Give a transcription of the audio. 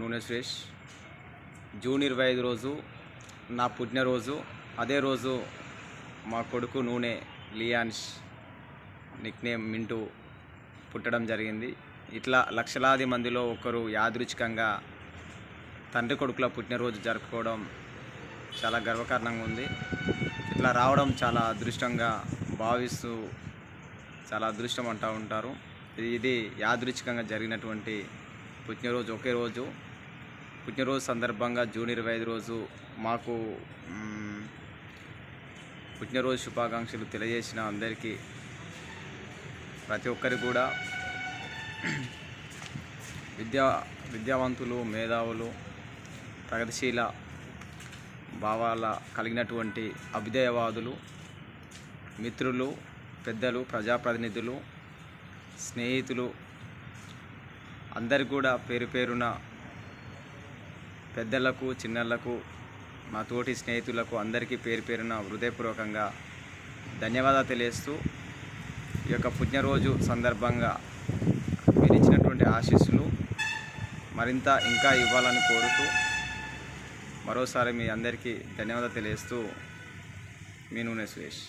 నూనె సురేష్. జూన్ 25 రోజు నా పుట్టినరోజు. అదే రోజు మా కొడుకు నూనె లియాన్స్ నిక్నేమ్ మింటూ పుట్టడం జరిగింది. ఇట్లా లక్షలాది మందిలో ఒకరు యాదృచ్ఛికంగా తండ్రి కొడుకుల పుట్టినరోజు జరుపుకోవడం చాలా గర్వకారణంగా ఉంది. ఇట్లా రావడం చాలా అదృష్టంగా భావిస్తూ చాలా అదృష్టం అంటూ ఉంటారు. ఇది యాదృచ్ఛికంగా జరిగినటువంటి పుట్టినరోజు. ఒకే రోజు పుట్టినరోజు సందర్భంగా జూన్ 25 రోజు మాకు పుట్టినరోజు శుభాకాంక్షలు తెలియజేసిన అందరికీ, ప్రతి ఒక్కరికి కూడా విద్యావంతులు, మేధావులు, ప్రగతిశీల భావాల కలిగినటువంటి అభ్యుదయవాదులు, మిత్రులు, పెద్దలు, ప్రజాప్రతినిధులు, స్నేహితులు అందరికి కూడా పేరు పేరున పెద్దలకు, చిన్నలకు, మా తోటి స్నేహితులకు అందరికీ పేరు పేరున హృదయపూర్వకంగా ధన్యవాదాలు తెలియజేస్తూ, ఈ యొక్క పుట్టినరోజు సందర్భంగా మీరు ఇచ్చినటువంటి ఆశీస్సులు మరింత ఇంకా ఇవ్వాలని కోరుతూ మరోసారి మీ అందరికీ ధన్యవాదాలు తెలియజేస్తూ మీ నూనె సురేష్.